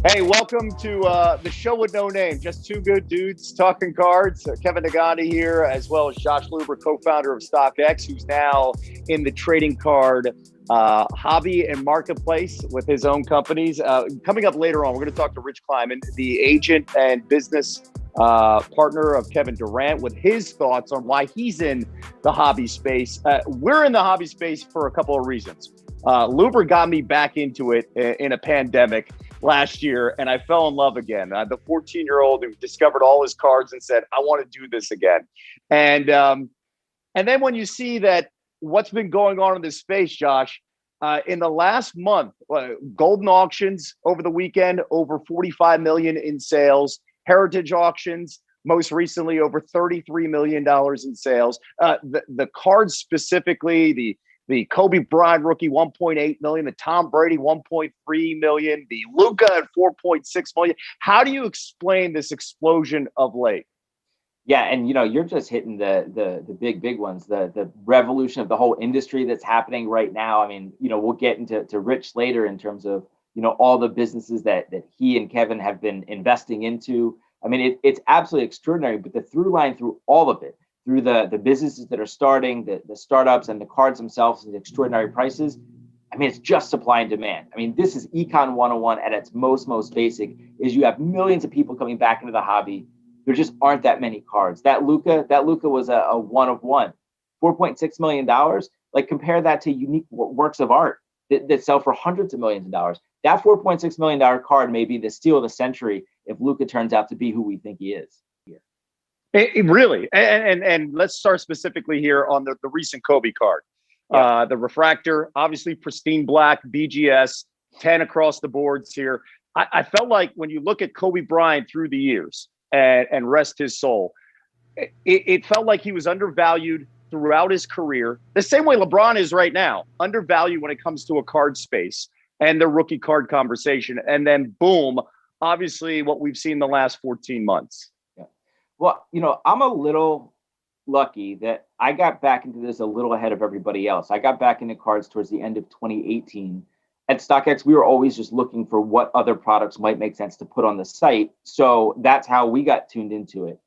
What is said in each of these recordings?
Hey, welcome to the show with no name. Just two good dudes talking cards. Kevin Negandhi here, as well as Josh Luber, co-founder of StockX, who's now in the trading card hobby and marketplace with his own companies. Coming up later on, we're going to talk to Rich Kleiman, the agent and business partner of Kevin Durant, with his thoughts on why he's in the hobby space. We're in the hobby space for a couple of reasons. Luber got me back into it in a pandemic last year, and I fell in love again. The 14-year-old who discovered all his cards and said, I want to do this again. And then when you see that what's been going on in this space, Josh, in the last month, Golden Auctions over the weekend, over 45 million in sales. Heritage Auctions, most recently, over $33 million in sales. The cards specifically, the Kobe Bryant rookie, 1.8 million, the Tom Brady, 1.3 million, the Luka at 4.6 million. How do you explain this explosion of late? Yeah, and you're just hitting the big ones, the revolution of the whole industry that's happening right now. I mean, we'll get into Rich later in terms of all the businesses that he and Kevin have been investing into. I mean, it's absolutely extraordinary. But the through line through all of it, through the businesses that are starting, the startups and the cards themselves and the extraordinary prices, I mean, it's just supply and demand. I mean, this is Econ 101 at its most basic, is you have millions of people coming back into the hobby. There just aren't that many cards. That Luka was a one of one. $4.6 million. Like, compare that to unique works of art that sell for hundreds of millions of dollars. That $4.6 million card may be the steal of the century if Luka turns out to be who we think he is. It really, and let's start specifically here on the recent Kobe card. Yeah. The refractor, obviously pristine black, BGS, 10 across the boards here. I felt like when you look at Kobe Bryant through the years, and rest his soul, it felt like he was undervalued throughout his career, the same way LeBron is right now, undervalued when it comes to a card space and the rookie card conversation. And then boom, obviously what we've seen the last 14 months. Well, I'm a little lucky that I got back into this a little ahead of everybody else. I got back into cards towards the end of 2018. At StockX, we were always just looking for what other products might make sense to put on the site. So that's how we got tuned into it.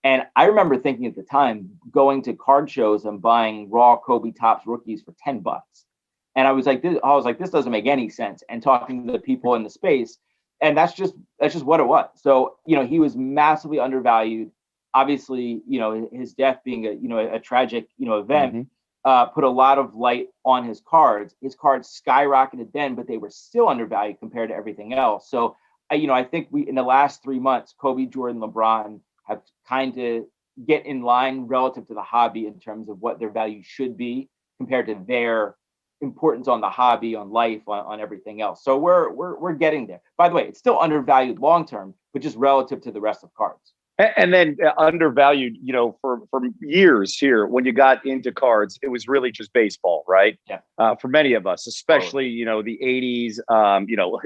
And I remember thinking at the time, going to card shows and buying raw Kobe Topps rookies for $10. And I was like, this doesn't make any sense. And talking to the people in the space, and that's just what it was. So, he was massively undervalued. Obviously, his death being a tragic, event, put a lot of light on his cards. His cards skyrocketed then, but they were still undervalued compared to everything else. So, I think in the last 3 months, Kobe, Jordan, LeBron have kind of get in line relative to the hobby in terms of what their value should be compared to their importance on the hobby, on life, on everything else. So we're getting there. By the way, it's still undervalued long term, but just relative to the rest of cards. And then undervalued, for years here, when you got into cards, it was really just baseball, right? Yeah. For many of us, especially, the 80s,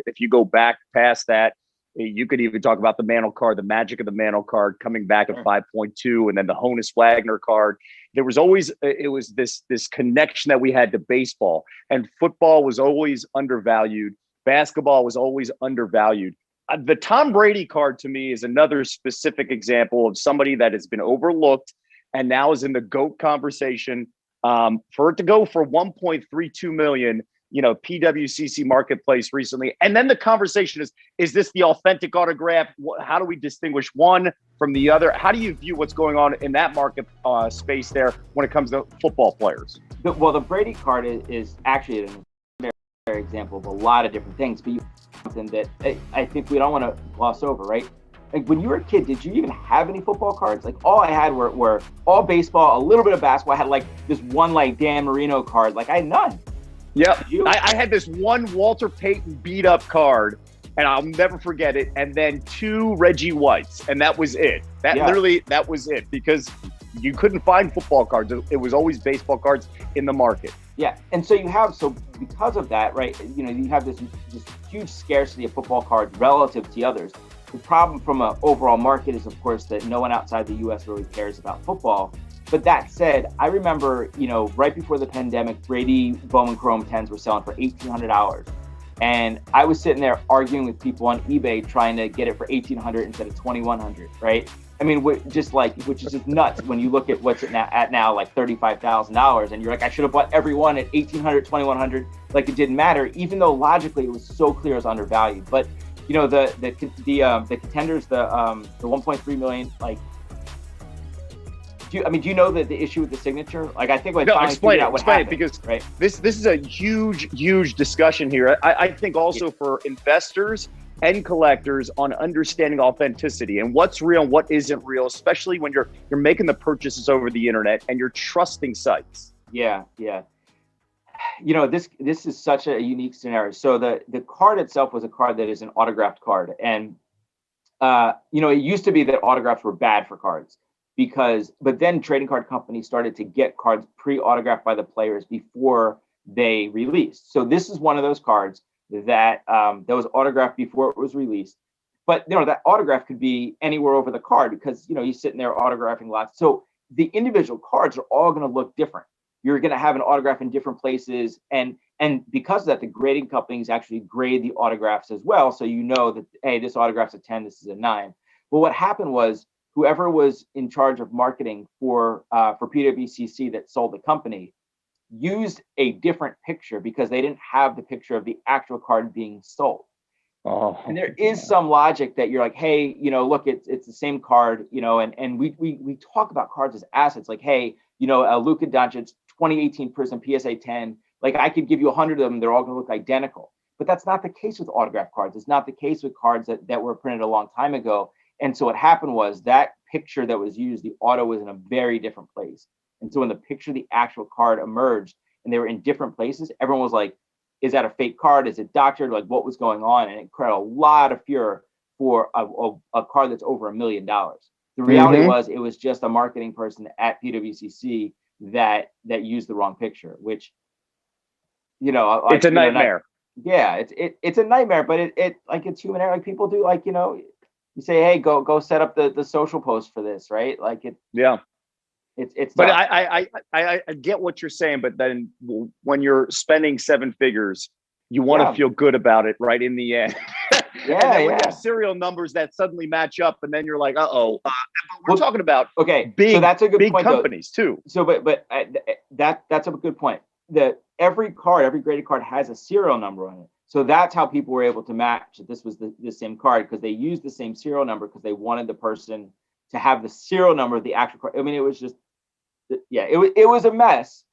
if you go back past that, you could even talk about the Mantle card, the magic of the Mantle card coming back at 5.2, and then the Honus Wagner card. There was always, it was this connection that we had to baseball, and football was always undervalued. Basketball was always undervalued. The Tom Brady card to me is another specific example of somebody that has been overlooked and now is in the GOAT conversation. For it to go for 1.32 million, PWCC marketplace recently. And then the conversation is this the authentic autograph? How do we distinguish one from the other? How do you view what's going on in that market space there when it comes to football players? Well, the Brady card is actually an example of a lot of different things, but something that I think we don't want to gloss over, right? Like, when you were a kid, did you even have any football cards? Like, all I had were all baseball, a little bit of basketball. I had like this one like Dan Marino card. Like, I had none. Yeah, I had this one Walter Payton beat up card, and I'll never forget it. And then 2 Reggie Whites, and that was it. Literally, that was it, because you couldn't find football cards. It was always baseball cards in the market. Yeah, and so because of that, right? You have this huge scarcity of football cards relative to others. The problem from an overall market is, of course, that no one outside the U.S. really cares about football. But that said, I remember, right before the pandemic, Brady Bowman Chrome 10s were selling for $1,800. And I was sitting there arguing with people on eBay trying to get it for $1,800 instead of $2,100, right? I mean, which is just nuts when you look at what's it now like $35,000, and you're like, I should have bought every one at $1,800, $2,100. Like it didn't matter, even though logically it was so clear it was undervalued. But you know, the contenders, the 1.3 million, like. Do you know the issue with the signature? Like, I think explain it because right? this is a huge discussion here. I think also for investors and collectors on understanding authenticity and what's real and what isn't real, especially when you're making the purchases over the internet and you're trusting sites. Yeah. You know, this is such a unique scenario. So the card itself was a card that is an autographed card, and you know, it used to be that autographs were bad for cards. But then trading card companies started to get cards pre-autographed by the players before they released. So this is one of those cards that was autographed before it was released. But you know, that autograph could be anywhere over the card because you know he's sitting there autographing lots. So the individual cards are all going to look different. You're going to have an autograph in different places, and because of that, the grading companies actually grade the autographs as well. So you know that hey, this autograph's a 10, this is a 9. Well, what happened was, whoever was in charge of marketing for PWCC that sold the company used a different picture because they didn't have the picture of the actual card being sold. Oh, and there is some logic that you're like, hey, you know, look, it's the same card, you know, and we talk about cards as assets. Like, hey, you know, Luka Doncic 2018 Prism PSA 10. Like, I could give you 100 of them; they're all going to look identical. But that's not the case with autograph cards. It's not the case with cards that were printed a long time ago. And so what happened was that picture that was used, the auto was in a very different place. And so when the picture of the actual card emerged and they were in different places, everyone was like, is that a fake card? Is it doctored? Like, what was going on? And it created a lot of fear for a card that's over $1 million. The reality was it was just a marketing person at PWCC that used the wrong picture, which, you know, it's a nightmare. It's a nightmare, but it like it's human error. Like people do, like, you know, you say, hey, go set up the social post for this, right? Like it. Yeah. It's. But I get what you're saying, but then when you're spending 7 figures, you want to feel good about it, right? In the end. And then when you have serial numbers that suddenly match up, and then you're like, we're talking about big, so that's a good big point, companies too. So, but that's a good point. That every graded card has a serial number on it. So that's how people were able to match that this was the same card, because they used the same serial number because they wanted the person to have the serial number of the actual card. I mean, it was just, it was a mess.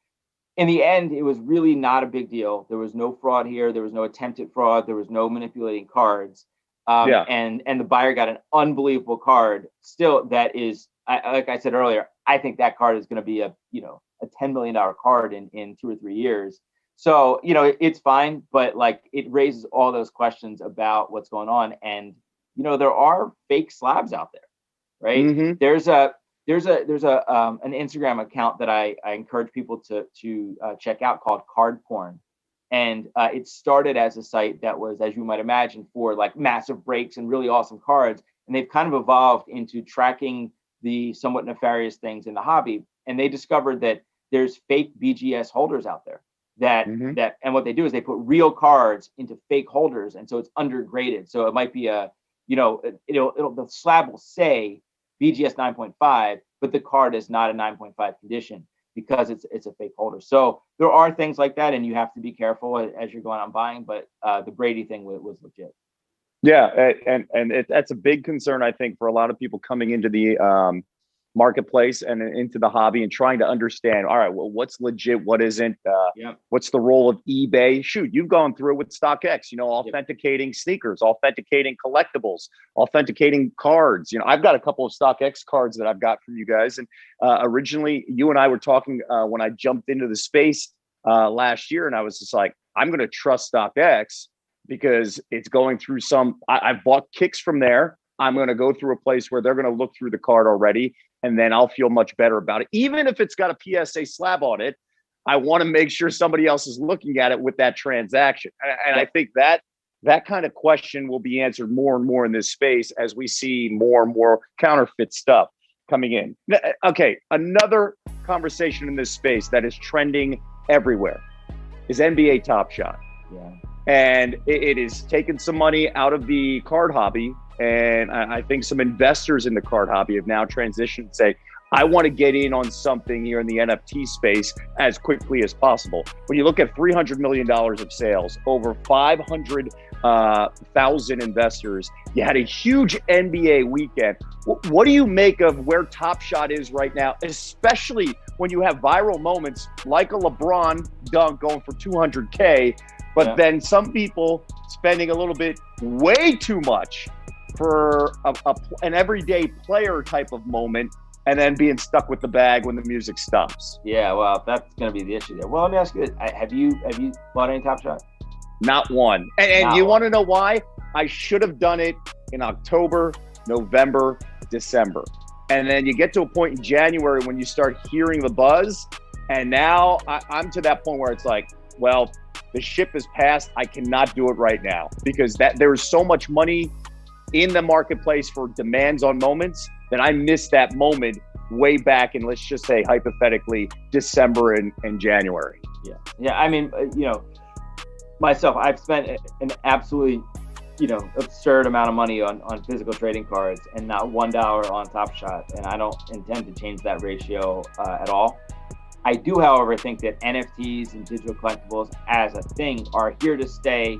In the end, it was really not a big deal. There was no fraud here. There was no attempted fraud. There was no manipulating cards. And the buyer got an unbelievable card. Still, that is, like I said earlier, I think that card is going to be a $10 million card in 2 or 3 years. So, you know, it's fine, but like it raises all those questions about what's going on. And, you know, there are fake slabs out there, right? Mm-hmm. There's an Instagram account that I encourage people to check out called Card Porn. And it started as a site that was, as you might imagine, for like massive breaks and really awesome cards. And they've kind of evolved into tracking the somewhat nefarious things in the hobby. And they discovered that there's fake BGS holders out there. And what they do is they put real cards into fake holders, and so it's undergraded. So it might be the slab will say BGS 9.5, but the card is not a 9.5 condition because it's a fake holder. So there are things like that, and you have to be careful as you're going on buying. But the Brady thing was legit. Yeah, and that's a big concern, I think, for a lot of people coming into the marketplace and into the hobby and trying to understand, all right, well, what's legit, what isn't, what's the role of eBay? Shoot, you've gone through it with StockX, you know, authenticating sneakers, authenticating collectibles, authenticating cards. You know, I've got a couple of StockX cards that I've got from you guys. And originally you and I were talking when I jumped into the space last year, and I was just like, I'm going to trust StockX because it's going through I've bought kicks from there. I'm going to go through a place where they're going to look through the card already, and then I'll feel much better about it. Even if it's got a PSA slab on it, I want to make sure somebody else is looking at it with that transaction. And I think that kind of question will be answered more and more in this space as we see more and more counterfeit stuff coming in. Okay, another conversation in this space that is trending everywhere is NBA Top Shot. Yeah. And it is taking some money out of the card hobby. And I think some investors in the card hobby have now transitioned and say, I want to get in on something here in the NFT space as quickly as possible. When you look at $300 million of sales, over 500,000 investors, you had a huge NBA weekend. What do you make of where Top Shot is right now, especially when you have viral moments like a LeBron dunk going for 200K, but then some people spending a little bit way too much for an everyday player type of moment, and then being stuck with the bag when the music stops? Yeah, well, that's going to be the issue there. Well, let me ask you this. Have you bought any Top Shot? Not one. And you want to know why? I should have done it in October, November, December. And then you get to a point in January when you start hearing the buzz. And now I'm to that point where it's like, well, the ship is passed. I cannot do it right now because there's so much money in the marketplace for demands on moments that I missed that moment way back in, let's just say hypothetically, December and January. Yeah. I mean, myself, I've spent an absolutely, absurd amount of money on physical trading cards and not $1 on Top Shot. And I don't intend to change that ratio at all. I do, however, think that NFTs and digital collectibles as a thing are here to stay.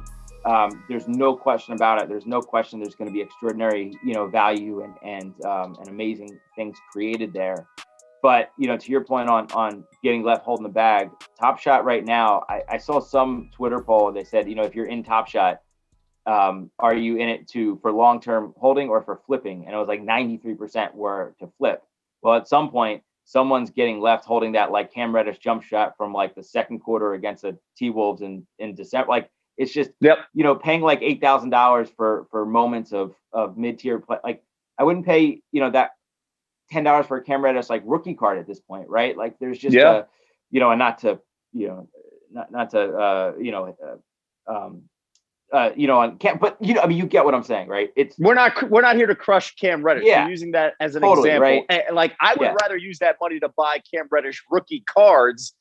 There's no question about it. There's no question there's going to be extraordinary, value and amazing things created there. But, to your point on getting left holding the bag, Top Shot right now, I saw some Twitter poll. They said, if you're in Top Shot, are you in it for long-term holding or for flipping? And it was like 93% were to flip. Well, at some point, someone's getting left holding that like Cam Reddish jump shot from like the second quarter against the T-Wolves in December. Like, it's just, paying like $8,000 for moments of mid-tier play. Like, I wouldn't pay, that $10 for a Cam Reddish like rookie card at this point, right? Like, there's just and not to but you get what I'm saying, right? It's we're not here to crush Cam Reddish. We're using that as an example. Right? And, like, I would rather use that money to buy Cam Reddish rookie cards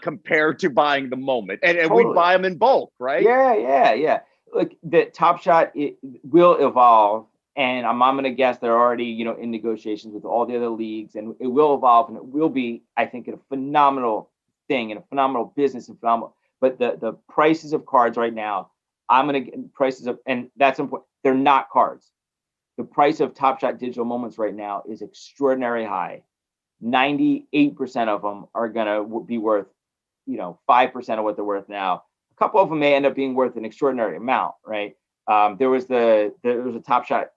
compared to buying the moment. And we buy them in bulk, right? Yeah. Look, the Top Shot, it will evolve. And I'm going to guess they're already, in negotiations with all the other leagues, and it will evolve, and it will be, I think, a phenomenal thing and a phenomenal business and phenomenal. But the prices of cards right now, I'm going to get prices of, and that's important. They're not cards. The price of Top Shot digital moments right now is extraordinarily high. 98% of them are going to be worth, 5% of what they're worth now. A couple of them may end up being worth an extraordinary amount, right? There was a Top Shot.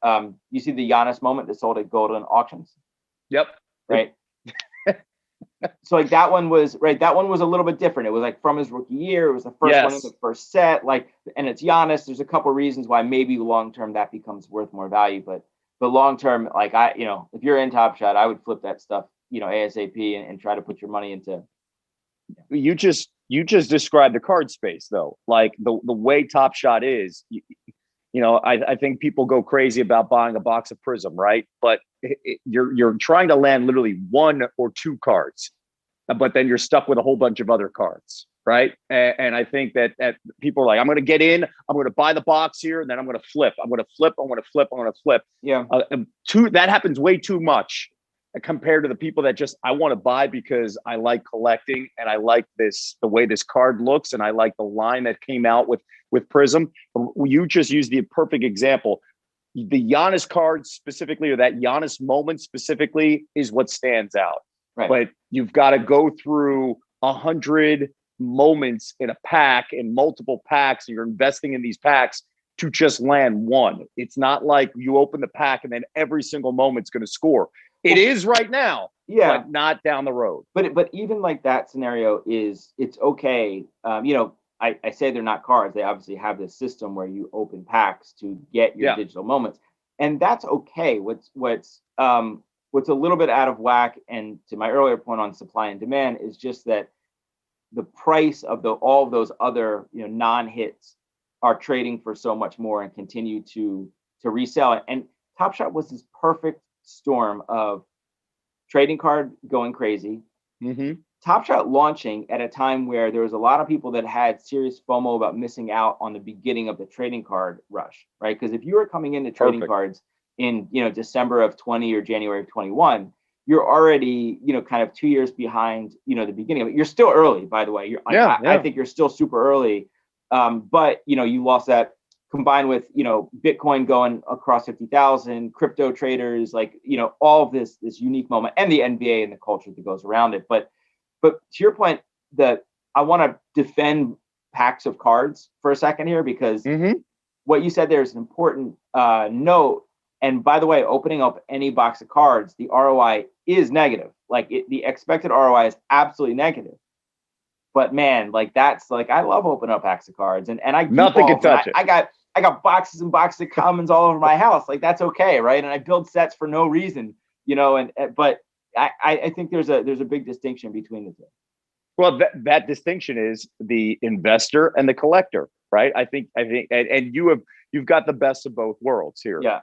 You see the Giannis moment that sold at Golden Auctions? Yep. Right. So like that one was a little bit different. It was like from his rookie year. It was the first one in the first set. And it's Giannis. There's a couple of reasons why maybe long term that becomes worth more value. But long term, like if you're in Top Shot, I would flip that stuff, ASAP and try to put your money into. You just described the card space though. Like the way Top Shot is. I think people go crazy about buying a box of Prism, right? But you're trying to land literally one or two cards, but then you're stuck with a whole bunch of other cards, right? And I think that people are like, I'm going to get in, I'm going to buy the box here, and then I'm going to flip. I'm going to flip. Yeah. That happens way too much compared to the people that just, I want to buy because I like collecting and I like the way this card looks, and I like the line that came out with Prism. You just used the perfect example. The Giannis card specifically, or that Giannis moment specifically, is what stands out. Right. But you've got to go through 100 moments in a pack, in multiple packs, and you're investing in these packs to just land one. It's not like you open the pack and then every single moment's going to score. It is right now, but not down the road. But even like that scenario it's okay. I say they're not cards. They obviously have this system where you open packs to get your digital moments, and that's okay. What's a little bit out of whack, and to my earlier point on supply and demand, is just that the price of all of those other non-hits are trading for so much more and continue to resell it. And Top Shot was this perfect storm of trading card going crazy, Top Shot launching at a time where there was a lot of people that had serious FOMO about missing out on the beginning of the trading card rush, right? Because if you were coming into trading cards in, December of 20 or January of 21, you're already, kind of 2 years behind, the beginning of it. You're still early, by the way. I think you're still super early. But, you lost that combined with, Bitcoin going across 50,000, crypto traders, all of this unique moment, and the NBA and the culture that goes around it. But to your point, that I want to defend packs of cards for a second here, because what you said there is an important note. And by the way, opening up any box of cards, the ROI is negative. The expected ROI is absolutely negative. But man, I love opening up packs of cards, and I nothing can touch it. I got boxes and boxes of commons all over my house. That's okay, right? And I build sets for no reason, but I think there's a big distinction between the two. Well, that distinction is the investor and the collector, right? I think, and you've got the best of both worlds here. Yeah.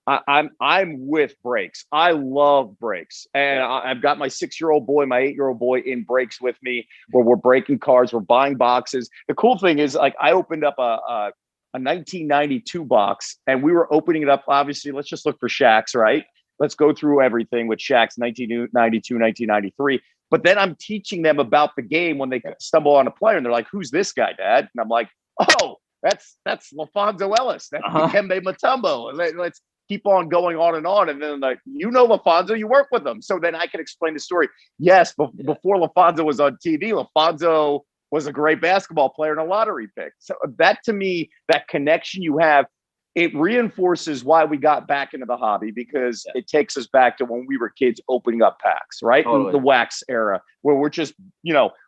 I'm with breaks. I love breaks, and I've got my 6-year-old boy, my 8-year-old boy in breaks with me, where we're breaking cards, we're buying boxes. The cool thing is, I opened up a 1992 box, and we were opening it up. Obviously, let's just look for Shaq's, right? Let's go through everything with Shaq's 1992, 1993. But then I'm teaching them about the game when they stumble on a player, and they're like, "Who's this guy, Dad?" And I'm like, "Oh, that's LaFonso Ellis. That's Dikembe Mutombo." Let's keep on going on. And then LaFonso, you work with him. So then I can explain the story. Yes, before LaFonso was on TV, LaFonso was a great basketball player and a lottery pick. So that, to me, that connection you have, it reinforces why we got back into the hobby, because it takes us back to when we were kids opening up packs, right? Totally. The wax era, where we're just,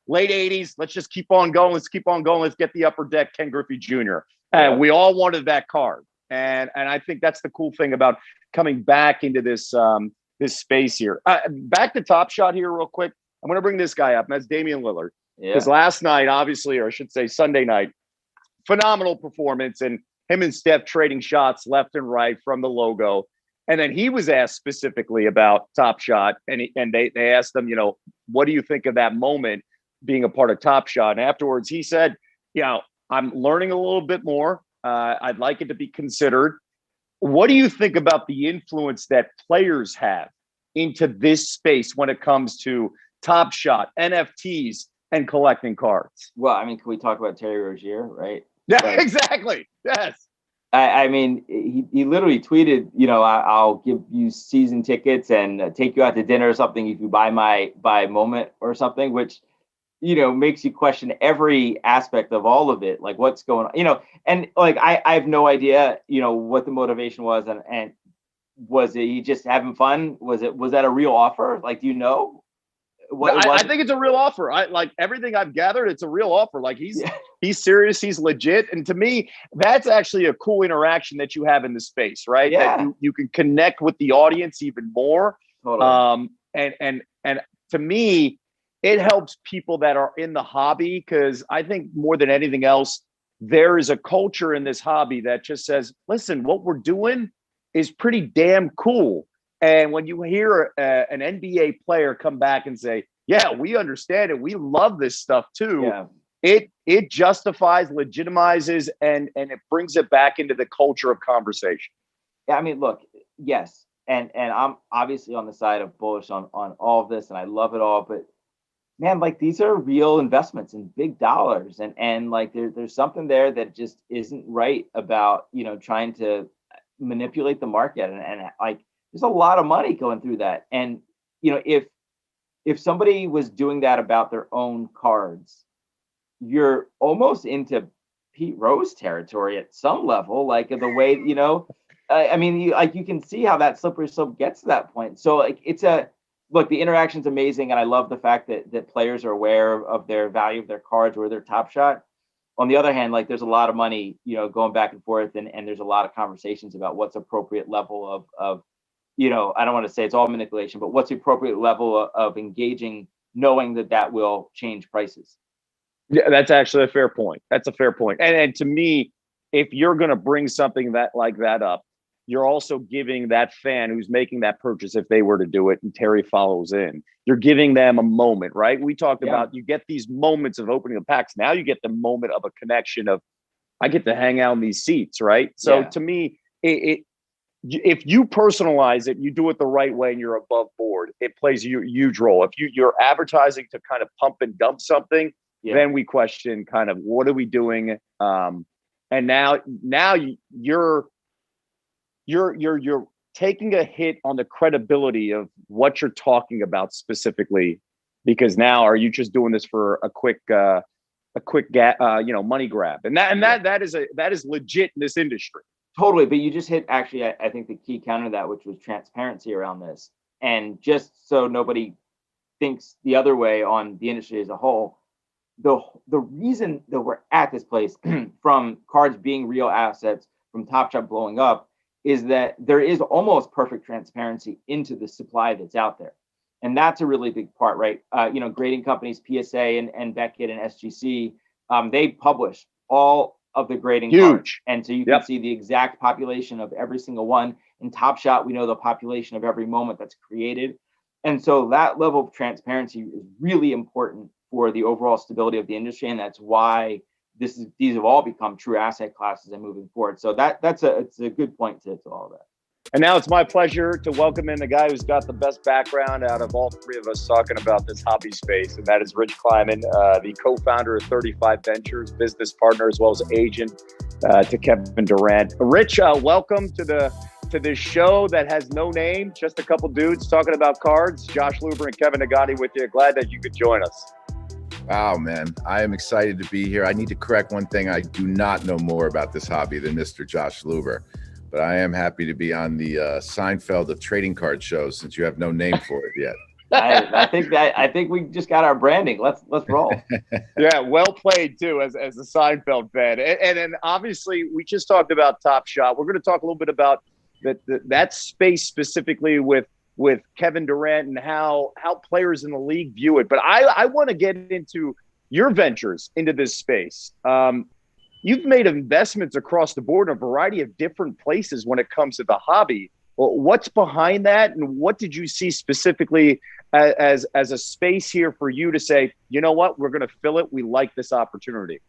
late 80s. Let's just keep on going. Let's keep on going. Let's get the upper deck, Ken Griffey Jr. And we all wanted that card. And I think that's the cool thing about coming back into this this space here. Back to Top Shot here real quick. I'm going to bring this guy up, and that's Damian Lillard. Because last night, obviously, or I should say Sunday night, phenomenal performance, and him and Steph trading shots left and right from the logo. And then he was asked specifically about Top Shot, and they asked him, what do you think of that moment being a part of Top Shot? And afterwards, he said, I'm learning a little bit more. I'd like it to be considered. What do you think about the influence that players have into this space when it comes to Top Shot, NFTs, and collecting cards? Well, can we talk about Terry Rozier, right? Yeah, exactly. Yes. He literally tweeted, I'll give you season tickets and take you out to dinner or something if you buy my moment or something, which, makes you question every aspect of all of it. Like, what's going on, and I have no idea, what the motivation was. And was it he just having fun? Was that a real offer? Do you know? I think it's a real offer. I like everything I've gathered. It's a real offer. He's serious. He's legit. And to me, that's actually a cool interaction that you have in the space, right? Yeah. That you can connect with the audience even more. Totally. And to me, it helps people that are in the hobby, because I think more than anything else, there is a culture in this hobby that just says, listen, what we're doing is pretty damn cool. And when you hear an NBA player come back and say, yeah, we understand it, we love this stuff too, it justifies, legitimizes, and it brings it back into the culture of conversation. Yeah, look, yes. And I'm obviously on the side of bullish on all of this, and I love it all. But man, these are real investments in big dollars. And there's something there that just isn't right about, trying to manipulate the market. And there's a lot of money going through that. And, if somebody was doing that about their own cards, you're almost into Pete Rose territory at some level, the way, you can see how that slippery slope gets to that point. So look, the interaction's amazing. And I love the fact that players are aware of their value of their cards or their Top Shot. On the other hand, there's a lot of money, going back and forth, and there's a lot of conversations about what's appropriate level of I don't want to say it's all manipulation, but what's the appropriate level of engaging, knowing that will change prices. Yeah, that's actually a fair point. That's a fair point. And to me, if you're going to bring something like that up, you're also giving that fan who's making that purchase, if they were to do it and Terry follows in, you're giving them a moment, right? We talked about, you get these moments of opening the packs. Now you get the moment of a connection of, I get to hang out in these seats, right? So to me, if you personalize it, you do it the right way and you're above board, it plays a huge role. If you're advertising to kind of pump and dump something, then we question kind of what are we doing? And now you're taking a hit on the credibility of what you're talking about specifically, because now are you just doing this for a quick money grab? And that is legit in this industry. Totally. But you just hit actually, I think the key counter to that, which was transparency around this. And just so nobody thinks the other way on the industry as a whole, the reason that we're at this place from cards being real assets, from Top Shot blowing up, is that there is almost perfect transparency into the supply that's out there. And that's a really big part, right? Grading companies, PSA and Beckett and SGC, they publish all of the grading cards. And so you can see the exact population of every single one. In Top Shot, we know the population of every moment that's created. And so that level of transparency is really important for the overall stability of the industry. And that's why these have all become true asset classes and moving forward. So it's a good point to all of that. And now it's my pleasure to welcome in the guy who's got the best background out of all three of us talking about this hobby space, and that is Rich Kleiman, the co-founder of 35 Ventures, business partner as well as agent to Kevin Durant. Rich, welcome to this show that has no name, just a couple dudes talking about cards. Josh Luber and Kevin Negandhi with you. Glad that you could join us. Wow, man. I am excited to be here. I need to correct one thing. I do not know more about this hobby than Mr. Josh Luber, but I am happy to be on the Seinfeld of trading card shows since you have no name for it yet. I think we just got our branding. Let's roll. Yeah, well played too, as a Seinfeld fan. And then obviously we just talked about Top Shot. We're going to talk a little bit about that space specifically with Kevin Durant and how players in the league view it. But I want to get into your ventures into this space. You've made investments across the board in a variety of different places when it comes to the hobby. Well, what's behind that, and what did you see specifically as a space here for you to say, you know what, we're going to fill it. We like this opportunity.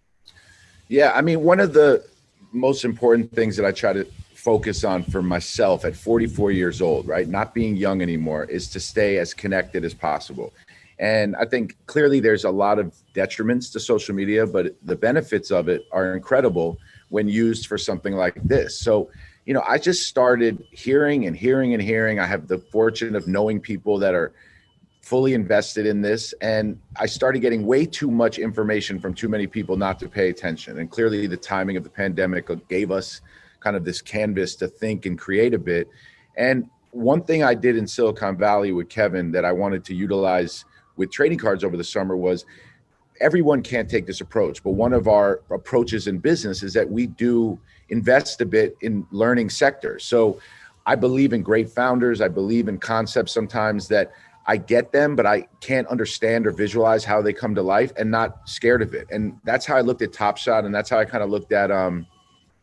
Yeah, I mean, one of the most important things that I try to focus on for myself at 44 years old, right, not being young anymore, is to stay as connected as possible. And I think clearly there's a lot of detriments to social media, but the benefits of it are incredible when used for something like this. So, I just started hearing. I have the fortune of knowing people that are fully invested in this. And I started getting way too much information from too many people not to pay attention. And clearly the timing of the pandemic gave us kind of this canvas to think and create a bit. And one thing I did in Silicon Valley with Kevin that I wanted to utilize with trading cards over the summer was, everyone can't take this approach, but one of our approaches in business is that we do invest a bit in learning sectors. So I believe in great founders. I believe in concepts sometimes that I get them, but I can't understand or visualize how they come to life, and not scared of it. And that's how I looked at Top Shot, and that's how I kind of looked at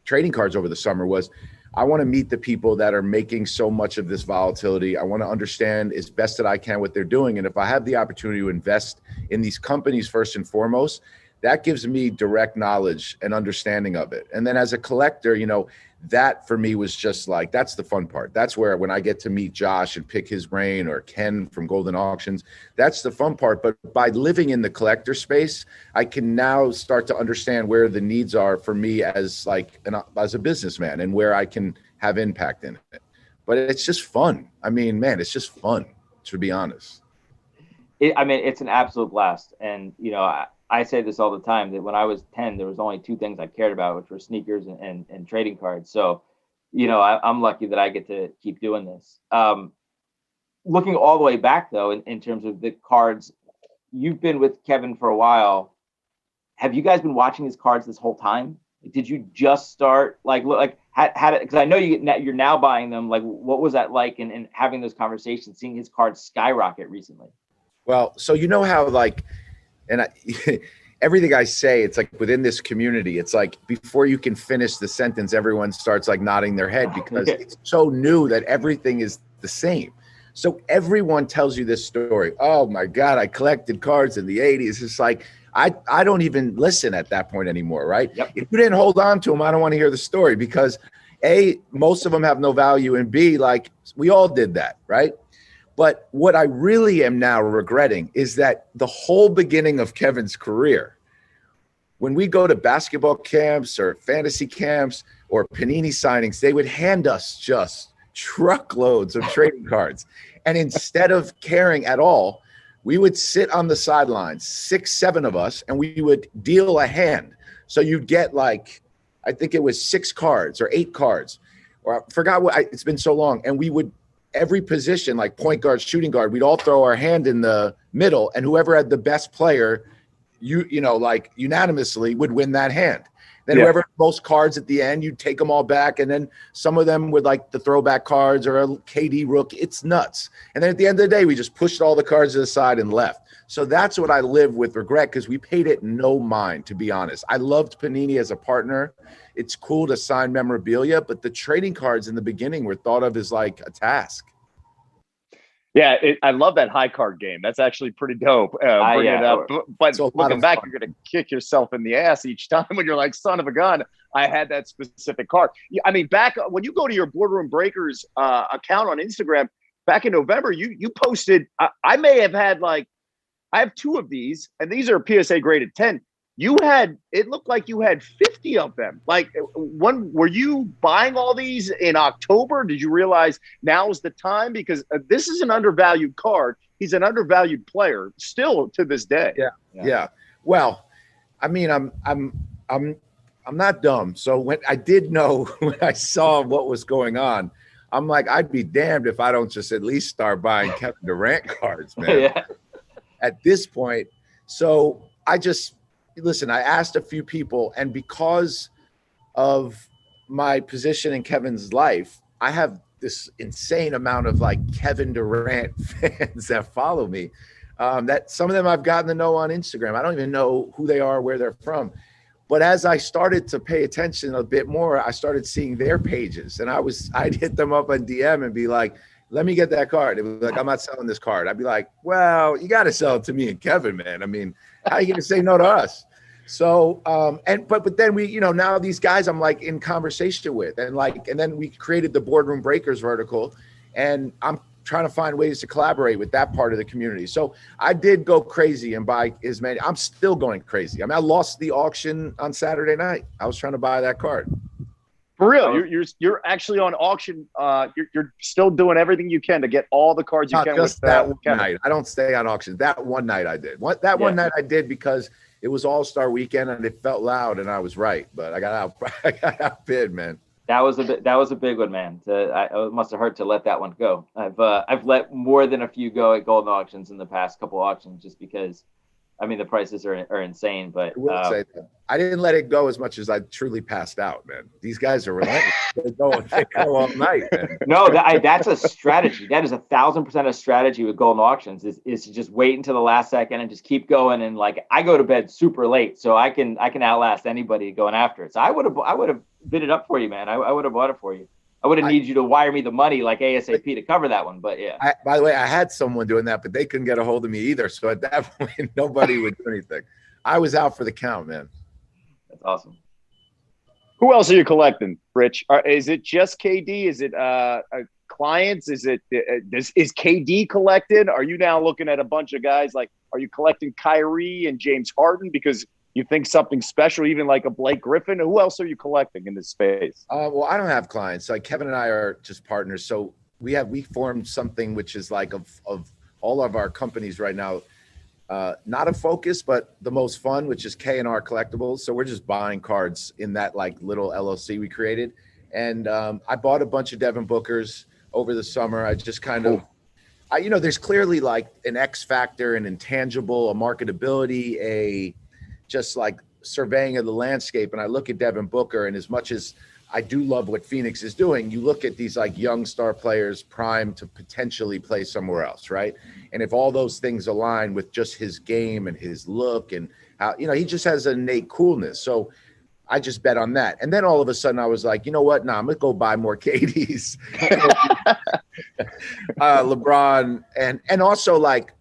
trading cards over the summer. Was I want to meet the people that are making so much of this volatility. I want to understand as best that I can what they're doing. And if I have the opportunity to invest in these companies first and foremost, that gives me direct knowledge and understanding of it. And then as a collector, that for me was just like, that's the fun part. That's where when I get to meet Josh and pick his brain, or Ken from Golden Auctions, that's the fun part. But by living in the collector space, I can now start to understand where the needs are for me as a businessman, and where I can have impact in it. But it's just fun. I mean, man, it's just fun, to be honest. It's an absolute blast. And, I say this all the time, that when I was 10, there was only two things I cared about, which were sneakers and trading cards. So, I'm lucky that I get to keep doing this. Looking all the way back, though, in terms of the cards, you've been with Kevin for a while. Have you guys been watching his cards this whole time? Did you just start had it? Because I know you're now buying them. Like, what was that like? And having those conversations, seeing his cards skyrocket recently. Well, so how everything I say, it's like within this community, it's like before you can finish the sentence, everyone starts like nodding their head because it's so new that everything is the same. So everyone tells you this story. Oh my God, I collected cards in the 80s. It's like, I don't even listen at that point anymore, right? Yep. If you didn't hold on to them, I don't want to hear the story because A, most of them have no value, and B, like we all did that, right? But what I really am now regretting is that the whole beginning of Kevin's career, when we go to basketball camps or fantasy camps or Panini signings, they would hand us just truckloads of trading cards. And instead of caring at all, we would sit on the sidelines, 6, 7 of us, and we would deal a hand. So you'd get like, I think it was 6 cards or 8 cards, or I forgot what, it's been so long. And we would, every position, like point guard, shooting guard, we'd all throw our hand in the middle, and whoever had the best player, you know, like unanimously would win that hand. Then whoever had most cards at the end, you'd take them all back. And then some of them would like the throwback cards or a KD rookie. It's nuts. And then at the end of the day, we just pushed all the cards to the side and left. So that's what I live with regret because we paid it no mind, to be honest. I loved Panini as a partner. It's cool to sign memorabilia, but the trading cards in the beginning were thought of as like a task. Yeah, I love that high card game. That's actually pretty dope. Bring it up. But looking back, you're going to kick yourself in the ass each time when you're like, son of a gun, I had that specific card. I mean, back when you go to your Boardroom Breakers account on Instagram, back in November, you posted, I may have had like, I have 2 of these, and these are PSA graded 10. You had, it looked like you had 50 of them. Like, were you buying all these in October? Did you realize now is the time? Because this is an undervalued card. He's an undervalued player still to this day. Yeah. Well, I mean, I'm not dumb. So when I did know, when I saw what was going on, I'm like, I'd be damned if I don't just at least start buying Kevin Durant cards, man. At this point. So I just, listen, I asked a few people, and because of my position in Kevin's life, I have this insane amount of like Kevin Durant fans that follow me. That some of them I've gotten to know on Instagram. I don't even know who they are, where they're from. But as I started to pay attention a bit more, I started seeing their pages, and I'd hit them up on DM and be like, let me get that card. It was like, I'm not selling this card. I'd be like, well, you got to sell it to me and Kevin, man. I mean, how are you going to say no to us? So, but then we, you know, now these guys I'm like in conversation with, and then we created the Boardroom Breakers vertical, and I'm trying to find ways to collaborate with that part of the community. So I did go crazy and buy as many. I'm still going crazy. I mean, I lost the auction on Saturday night. I was trying to buy that card. For real, you're actually on auction. You're still doing everything you can to get all the cards you can. Just that one night. I don't stay on auction. That one night I did. One night I did because it was All-Star weekend and it felt loud, and I was right. But I got outbid, man. That was a big one, man. It must have hurt to let that one go. I've let more than a few go at Golden auctions in the past couple auctions just because. I mean, the prices are insane, but I will say that. I didn't let it go as much as I truly passed out, man. These guys are relentless. They go all night, man. No, that's a strategy. That is 1,000% a strategy with Golden auctions is to just wait until the last second and just keep going. And like, I go to bed super late, so I can outlast anybody going after it. So I would have bid it up for you, man. I would have bought it for you. I wouldn't need you to wire me the money like ASAP to cover that one, but yeah. By the way, I had someone doing that, but they couldn't get a hold of me either. So at that point, nobody would do anything. I was out for the count, man. That's awesome. Who else are you collecting, Rich? Is it just KD? Is it clients? Is KD collected? Are you now looking at a bunch of guys like? Are you collecting Kyrie and James Harden because you think something special, even like a Blake Griffin? Who else are you collecting in this space? Well, I don't have clients. Like Kevin and I are just partners. So we formed something which is like of all of our companies right now, not a focus, but the most fun, which is K&R Collectibles. So we're just buying cards in that like little LLC we created. And I bought a bunch of Devin Bookers over the summer. I just kind of, there's clearly like an X factor, an intangible, a marketability, just like surveying of the landscape. And I look at Devin Booker, and as much as I do love what Phoenix is doing, you look at these like young star players primed to potentially play somewhere else, right? And if all those things align with just his game and his look and how, he just has an innate coolness. So I just bet on that. And then all of a sudden I was like, you know what? I'm going to go buy more KDs, LeBron. And also, like,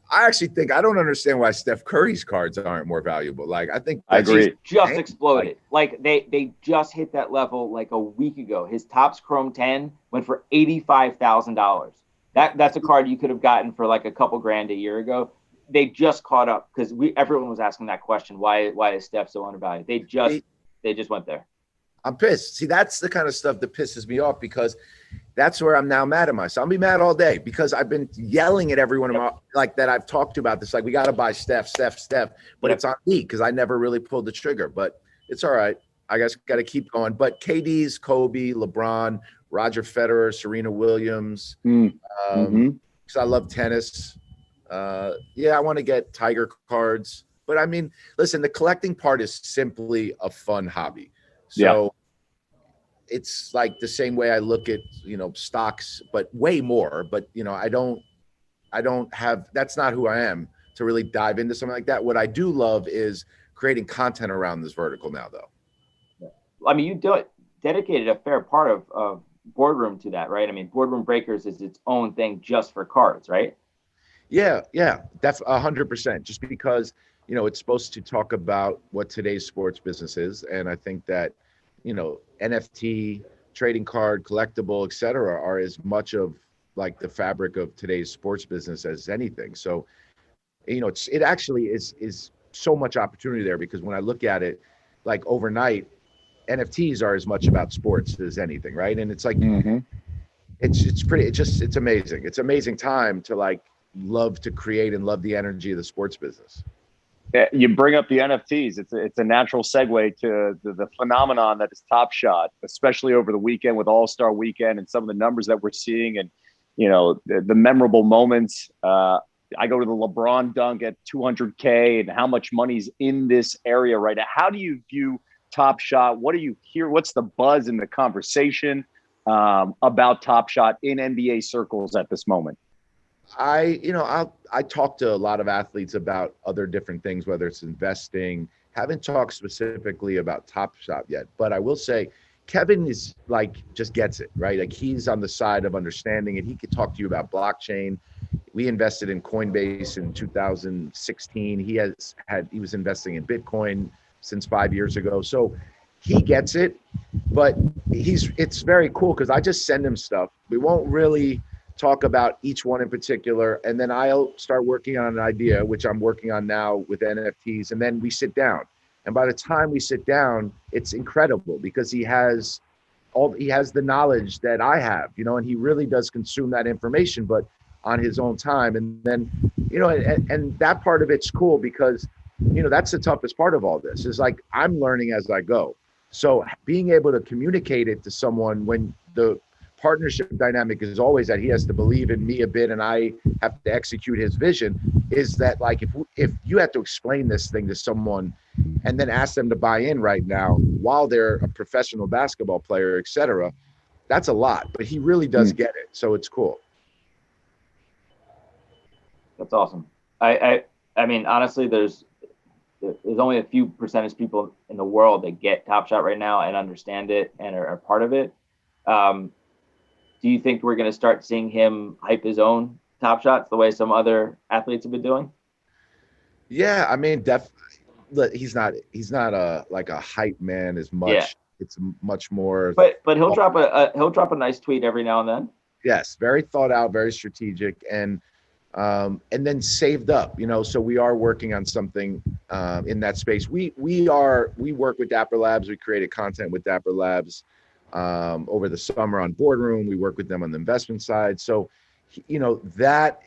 I actually think, I don't understand why Steph Curry's cards aren't more valuable. Like, I think I agree. Just exploded. Like they just hit that level like a week ago. His Topps Chrome 10 went for $85,000. That's a card you could have gotten for like a couple grand a year ago. They just caught up because everyone was asking that question. Why is Steph so undervalued? They just went there. I'm pissed. See, that's the kind of stuff that pisses me off, because that's where I'm now mad at myself. I'll be mad all day because I've been yelling at everyone like that I've talked to about this. Like, we got to buy Steph. But it's on me because I never really pulled the trigger. But it's all right. I guess got to keep going. But KD's, Kobe, LeBron, Roger Federer, Serena Williams. Because I love tennis. I want to get Tiger cards. But I mean, listen, the collecting part is simply a fun hobby. So it's like the same way I look at, stocks, but way more. But, I don't have, that's not who I am to really dive into something like that. What I do love is creating content around this vertical now, though. I mean, you dedicated a fair part of Boardroom to that, right? I mean, Boardroom Breakers is its own thing just for cards, right? Yeah, that's 100%. Just because, it's supposed to talk about what today's sports business is. And I think that, NFT, trading card, collectible, et cetera, are as much of like the fabric of today's sports business as anything. So, it actually is so much opportunity there, because when I look at it, like overnight, NFTs are as much about sports as anything, right? And it's like, it's amazing. It's amazing time to like love to create and love the energy of the sports business. You bring up the NFTs. It's a natural segue to the phenomenon that is Top Shot, especially over the weekend with All-Star Weekend and some of the numbers that we're seeing, and the memorable moments. I go to the LeBron dunk at 200K, and how much money's in this area right now. How do you view Top Shot? What do you hear? What's the buzz in the conversation about Top Shot in NBA circles at this moment? I talk to a lot of athletes about other different things, whether it's investing. Haven't talked specifically about Top Shot yet, but I will say Kevin is like, just gets it, right? Like, he's on the side of understanding it. He could talk to you about blockchain. We invested in Coinbase in 2016. He was investing in Bitcoin since 5 years ago. So he gets it, but it's very cool because I just send him stuff. We won't really talk about each one in particular, and then I'll start working on an idea, which I'm working on now with NFTs, and then we sit down. And by the time we sit down, it's incredible because he has the knowledge that I have, and he really does consume that information, but on his own time. And then, and that part of it's cool because, that's the toughest part of all this, is like, I'm learning as I go. So being able to communicate it to someone when the partnership dynamic is always that he has to believe in me a bit and I have to execute his vision, is that like, if you have to explain this thing to someone and then ask them to buy in right now while they're a professional basketball player, et cetera, that's a lot, but he really does get it. So it's cool. That's awesome. I mean, honestly, there's only a few percentage people in the world that get Top Shot right now and understand it and are part of it. Do you think we're going to start seeing him hype his own Top Shots the way some other athletes have been doing? Yeah, I mean, he's not a hype man as much. Yeah. It's much more. But he'll drop a nice tweet every now and then. Yes, very thought out, very strategic, and then saved up. So we are working on something in that space. We work with Dapper Labs. We created content with Dapper Labs over the summer on Boardroom. We work with them on the investment side. So, that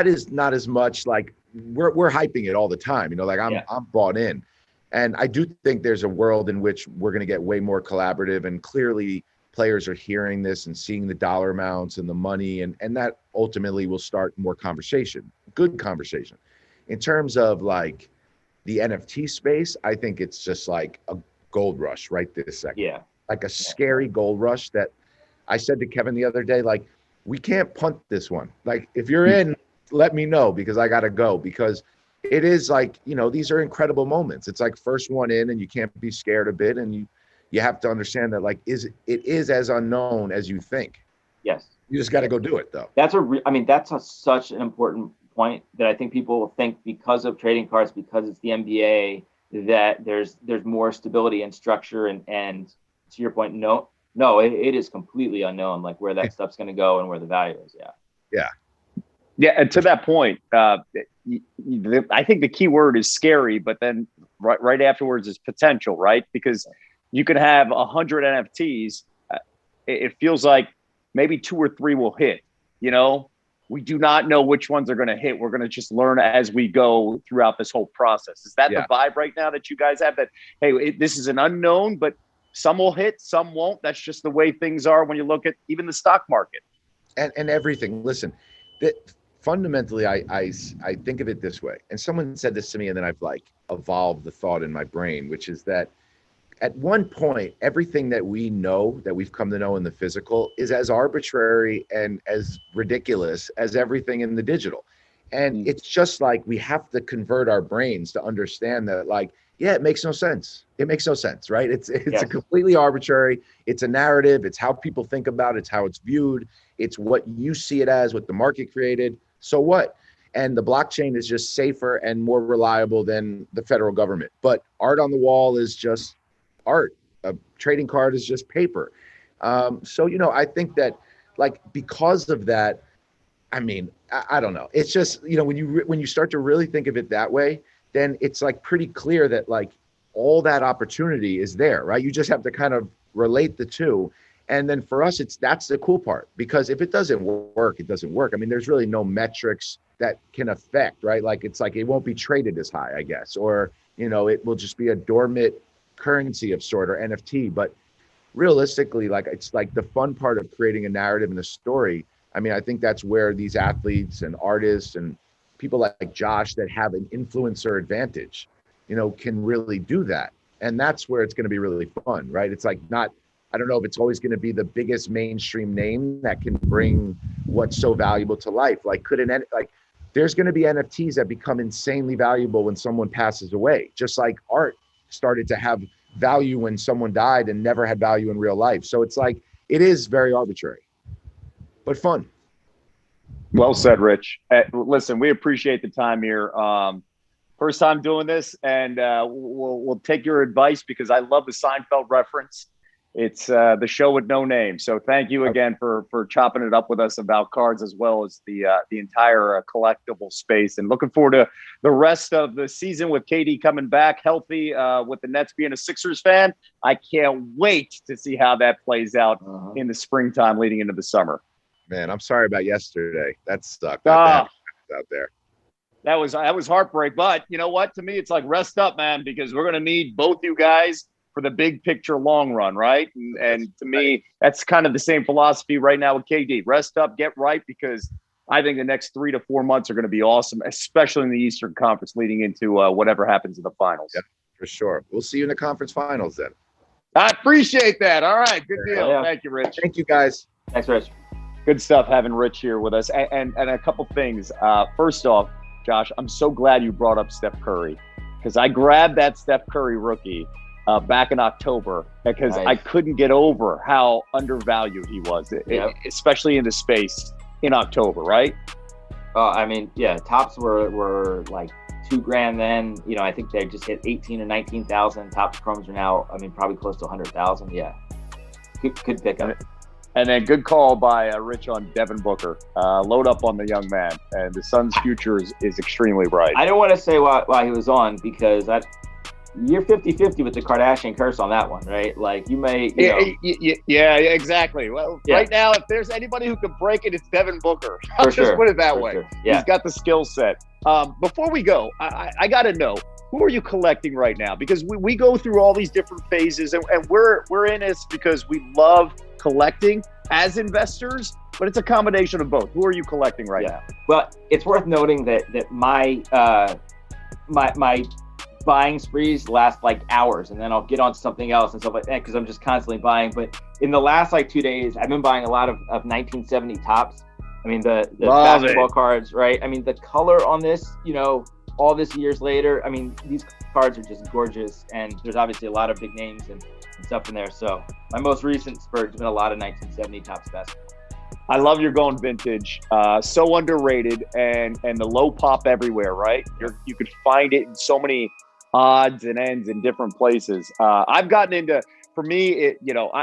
is not as much like we're hyping it all the time. Like I'm bought in, and I do think there's a world in which we're going to get way more collaborative, and clearly players are hearing this and seeing the dollar amounts and the money, and that ultimately will start more conversation, good conversation. In terms of like the NFT space, I think it's just like a gold rush right this second. Yeah. Like a scary gold rush that I said to Kevin the other day, like, we can't punt this one. Like, if you're in, let me know because I got to go, because it is like, these are incredible moments. It's like first one in, and you can't be scared a bit. And you have to understand that, like, it is as unknown as you think. Yes. You just got to go do it, though. That's such an important point that I think people will think, because of trading cards, because it's the NBA, that there's more stability and structure. And to your point, no, it is completely unknown, like where that stuff's going to go and where the value is. Yeah. And to that point, I think the key word is scary, but then right afterwards is potential, right? Because you could have 100 NFTs. It feels like maybe 2 or 3 will hit. We do not know which ones are going to hit. We're going to just learn as we go throughout this whole process. Is that the vibe right now that you guys have, that, hey, this is an unknown, but some will hit, some won't? That's just the way things are when you look at even the stock market. And everything. Listen, fundamentally, I think of it this way. And someone said this to me, and then I've like evolved the thought in my brain, which is that at one point, everything that we know, that we've come to know in the physical, is as arbitrary and as ridiculous as everything in the digital. And it's just like, we have to convert our brains to understand that, like, yeah, it makes no sense. It makes no sense, right? It's a completely arbitrary. It's a narrative. It's how people think about it. It's how it's viewed. It's what you see it as, what the market created. So what? And the blockchain is just safer and more reliable than the federal government. But art on the wall is just art. A trading card is just paper. So, I think that, like, because of that, I mean, I don't know. It's just, when you start to really think of it that way, then it's like pretty clear that, like, all that opportunity is there, right? You just have to kind of relate the two. And then for us, that's the cool part, because if it doesn't work, it doesn't work. I mean, there's really no metrics that can affect, right? Like, it's like, it won't be traded as high, I guess, or, it will just be a dormant currency of sort, or NFT. But realistically, like, it's like the fun part of creating a narrative and a story. I mean, I think that's where these athletes and artists and people like Josh that have an influencer advantage, can really do that. And that's where it's going to be really fun, right? It's like, I don't know if it's always going to be the biggest mainstream name that can bring what's so valuable to life. Like, there's going to be NFTs that become insanely valuable when someone passes away, just like art started to have value when someone died and never had value in real life. So it's like, it is very arbitrary, but fun. Well said, Rich. Listen, we appreciate the time here. First time doing this, and we'll take your advice, because I love the Seinfeld reference. It's the show with no name. So thank you again for chopping it up with us about cards, as well as the entire collectible space. And looking forward to the rest of the season with KD coming back healthy, with the Nets being a Sixers fan. I can't wait to see how that plays out in the springtime leading into the summer. Man, I'm sorry about yesterday. That sucked. Out there. That was heartbreak. But you know what? To me, it's like, rest up, man, because we're going to need both you guys for the big picture long run, right? And to me, that's kind of the same philosophy right now with KD. Rest up, get right, because I think the next 3 to 4 months are going to be awesome, especially in the Eastern Conference leading into whatever happens in the finals. Yeah, for sure. We'll see you in the conference finals then. I appreciate that. All right, good deal. Yeah. Thank you, Rich. Thank you, guys. Thanks, Rich. Good stuff having Rich here with us. And a couple things. First off, Josh, I'm so glad you brought up Steph Curry, because I grabbed that Steph Curry rookie back in October, because I couldn't get over how undervalued he was, especially in the space in October, right? I mean, yeah, tops were like $2,000 then. I think they just hit 18 or 19,000. Tops chromes are now, probably close to 100,000. Yeah, good pickup. And then good call by Rich on Devin Booker. Load up on the young man, and the Suns' future is extremely bright. I don't want to say why he was on, because you're 50-50 with the Kardashian curse on that one, right? Like, you may, Yeah, exactly. Well, right now, if there's anybody who can break it, it's Devin Booker. I'll just put it that way. Sure. Yeah. He's got the skill set. Before we go, I got to know, who are you collecting right now? Because we go through all these different phases, and we're in this because we love collecting as investors, but it's a combination of both. Who are you collecting right now? Well, it's worth noting that my buying sprees last like hours, and then I'll get on something else and stuff like that, because I'm just constantly buying. But in the last like 2 days, I've been buying a lot of 1970 tops. The basketball cards, right? The color on this, all this years later, I mean, these cards are just gorgeous, and there's obviously a lot of big names and stuff in there. So my most recent spurge has been a lot of 1970 Topps basketball. I love your going vintage. So underrated, and the low pop everywhere, right? You could find it in so many odds and ends in different places. I've gotten into, for me,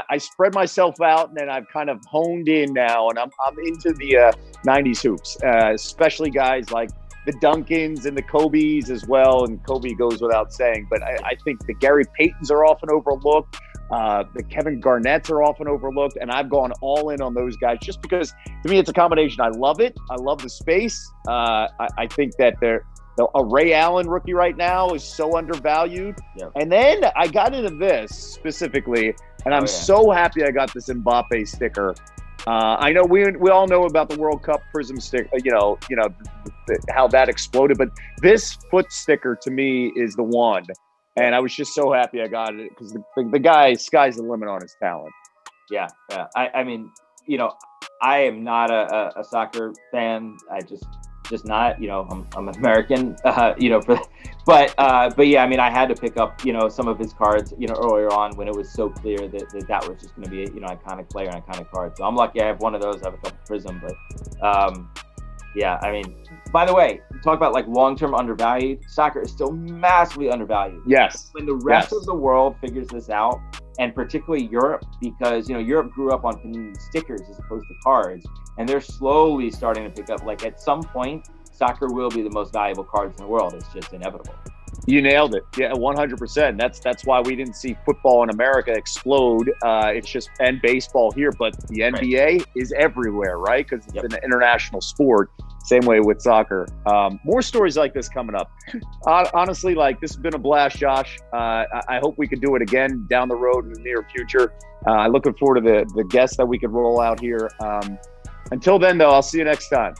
I spread myself out, and then I've kind of honed in now, and I'm into the 90s hoops, especially guys like the Duncans and the Kobes as well. And Kobe goes without saying, but I think the Gary Paytons are often overlooked. The Kevin Garnetts are often overlooked, and I've gone all in on those guys just because, to me, it's a combination. I love it. I love the space. I think that a Ray Allen rookie right now is so undervalued. Yep. And then I got into this specifically, and I'm so happy I got this Mbappe sticker. I know we all know about the World Cup Prism sticker, how that exploded, but this foot sticker to me is the one. And I was just so happy I got it because the guy, sky's the limit on his talent. Yeah. I mean, I am not a soccer fan. I just not, I'm American, but yeah, I mean, I had to pick up, some of his cards, earlier on when it was so clear that was just going to be, iconic player and iconic card. So I'm lucky I have one of those. I have a couple Prism, but yeah, I mean, by the way, talk about like long-term undervalued. Soccer is still massively undervalued. Yes. When the rest of the world figures this out, and particularly Europe, because Europe grew up on Panini stickers as opposed to cards, and they're slowly starting to pick up. Like at some point, soccer will be the most valuable cards in the world. It's just inevitable. You nailed it. Yeah, 100%. That's why we didn't see football in America explode. It's just, and baseball here, but the NBA is everywhere, right? Because it's an international sport. Same way with soccer. More stories like this coming up. Honestly, like, this has been a blast, Josh. I hope we could do it again down the road in the near future. Looking forward to the guests that we could roll out here. Until then, though, I'll see you next time.